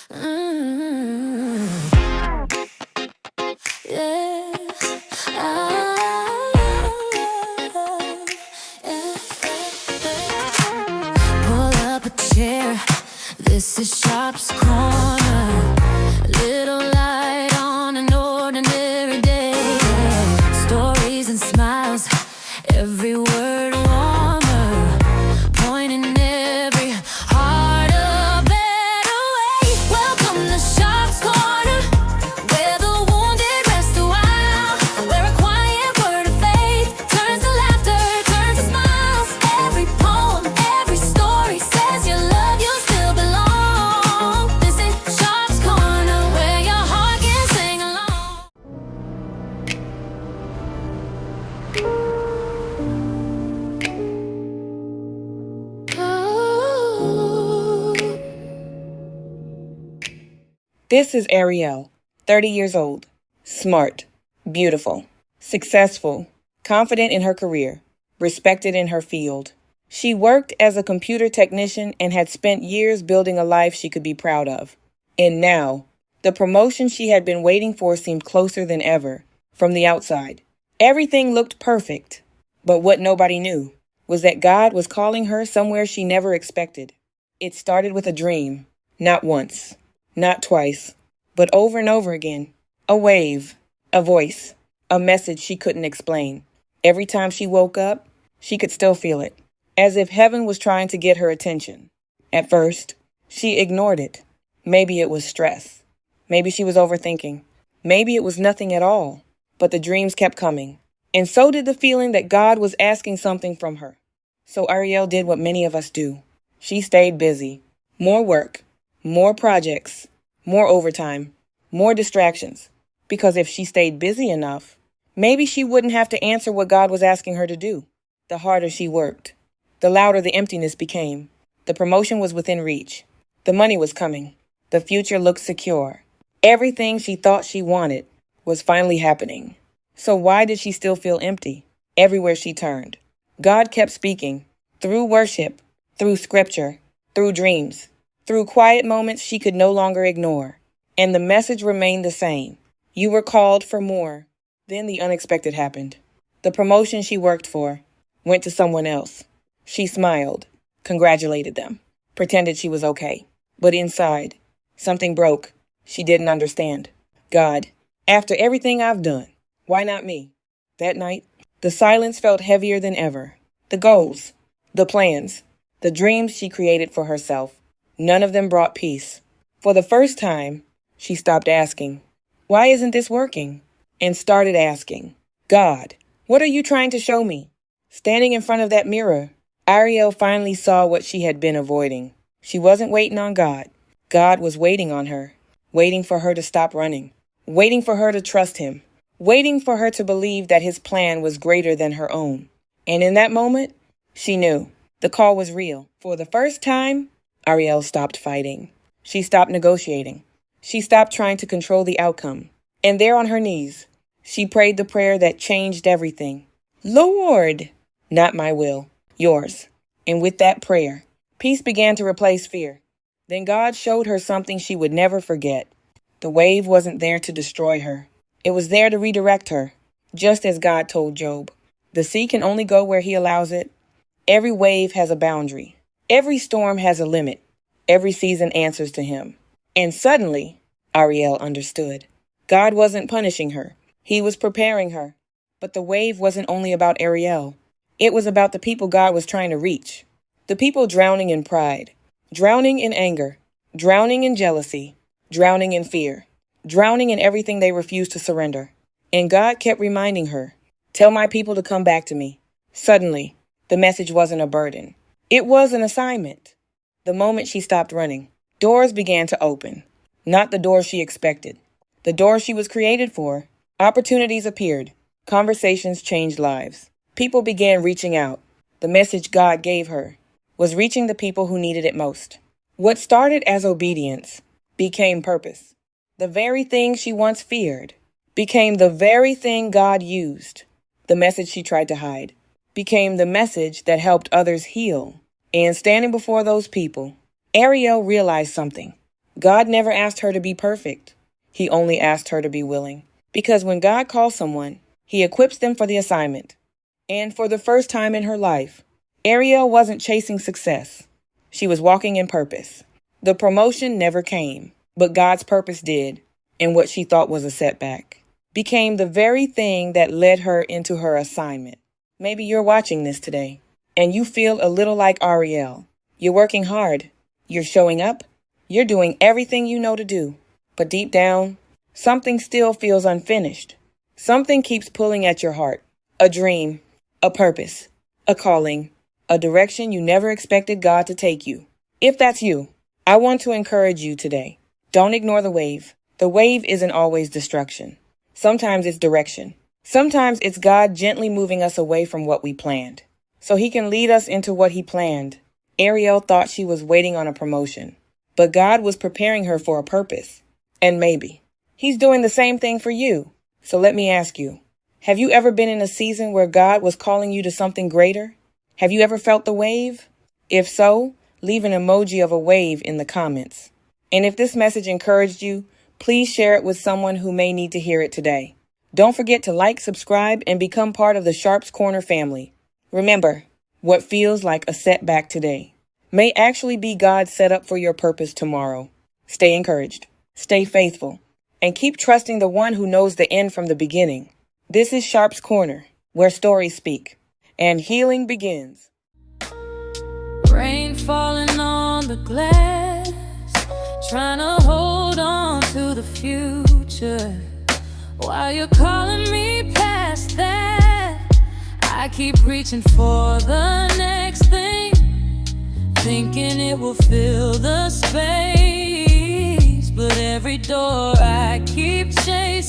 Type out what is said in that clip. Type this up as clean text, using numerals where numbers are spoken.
Mm, yeah. Ah, Pull up a chair. This is Shop's Corner. Little light on an ordinary day. Stories and smiles. Every word warmer. Pointing every heart a better way. Welcome to Shop's Corner, where the wounded rest a while, where a quiet word of faith turns to laughter, turns to smiles. Every poem, every story says you love, you still belong. This is Shop's Corner, where your heart can sing along. This is Arielle, 30 years old, smart, beautiful, successful, confident in her career, respected in her field. She worked as a computer technician and had spent years building a life she could be proud of. And now, the promotion she had been waiting for seemed closer than ever, from the outside. Everything looked perfect, but what nobody knew was that God was calling her somewhere she never expected. It started with a dream, not once. Not twice, but over and over again. A wave, a voice, a message she couldn't explain. Every time she woke up, she could still feel it, as if heaven was trying to get her attention. At first, she ignored it. Maybe it was stress. Maybe she was overthinking. Maybe it was nothing at all. But the dreams kept coming. And so did the feeling that God was asking something from her. So Arielle did what many of us do. She stayed busy. More work. More projects, more overtime, more distractions. Because if she stayed busy enough, maybe she wouldn't have to answer what God was asking her to do. The harder she worked, the louder the emptiness became. The promotion was within reach. The money was coming. The future looked secure. Everything she thought she wanted was finally happening. So why did she still feel empty? Everywhere she turned, God kept speaking, through worship, through scripture, through dreams. Through quiet moments she could no longer ignore. And the message remained the same. You were called for more. Then the unexpected happened. The promotion she worked for went to someone else. She smiled, congratulated them, pretended she was okay. But inside, something broke. She didn't understand. God, after everything I've done, why not me? That night, the silence felt heavier than ever. The goals, the plans, the dreams she created for herself. None of them brought peace. For the first time, she stopped asking, why isn't this working? And started asking, God, what are you trying to show me? Standing in front of that mirror, Arielle finally saw what she had been avoiding. She wasn't waiting on God. God was waiting on her, waiting for her to stop running, waiting for her to trust him, waiting for her to believe that his plan was greater than her own. And in that moment, she knew the call was real. For the first time, Arielle stopped fighting. She stopped negotiating. She stopped trying to control the outcome. And there on her knees, she prayed the prayer that changed everything. Lord, not my will, yours. And with that prayer, peace began to replace fear. Then God showed her something she would never forget. The wave wasn't there to destroy her. It was there to redirect her, just as God told Job. The sea can only go where he allows it. Every wave has a boundary. Every storm has a limit. Every season answers to him. And suddenly, Arielle understood. God wasn't punishing her. He was preparing her. But the wave wasn't only about Arielle. It was about the people God was trying to reach. The people drowning in pride, drowning in anger, drowning in jealousy, drowning in fear, drowning in everything they refused to surrender. And God kept reminding her, tell my people to come back to me. Suddenly, the message wasn't a burden. It was an assignment. The moment she stopped running, doors began to open. Not the doors she expected. The doors she was created for. Opportunities appeared. Conversations changed lives. People began reaching out. The message God gave her was reaching the people who needed it most. What started as obedience became purpose. The very thing she once feared became the very thing God used. The message she tried to hide became the message that helped others heal. And standing before those people, Arielle realized something. God never asked her to be perfect. He only asked her to be willing. Because when God calls someone, He equips them for the assignment. And for the first time in her life, Arielle wasn't chasing success. She was walking in purpose. The promotion never came, but God's purpose did, and what she thought was a setback became the very thing that led her into her assignment. Maybe you're watching this today, and you feel a little like Arielle. You're working hard. You're showing up. You're doing everything you know to do. But deep down, something still feels unfinished. Something keeps pulling at your heart. A dream, a purpose, a calling, a direction you never expected God to take you. If that's you, I want to encourage you today. Don't ignore the wave. The wave isn't always destruction. Sometimes it's direction. Sometimes it's God gently moving us away from what we planned, so He can lead us into what He planned. Arielle thought she was waiting on a promotion, but God was preparing her for a purpose. And maybe He's doing the same thing for you. So let me ask you, have you ever been in a season where God was calling you to something greater? Have you ever felt the wave? If so, leave an emoji of a wave in the comments. And if this message encouraged you, please share it with someone who may need to hear it today. Don't forget to like, subscribe, and become part of the Sharps Corner family. Remember, what feels like a setback today may actually be God's setup for your purpose tomorrow. Stay encouraged, stay faithful, and keep trusting the one who knows the end from the beginning. This is Sharps Corner, where stories speak and healing begins. Rain falling on the glass, trying to hold on to the future. While you're calling me past that, I keep reaching for the next thing, thinking it will fill the space. But every door I keep chasing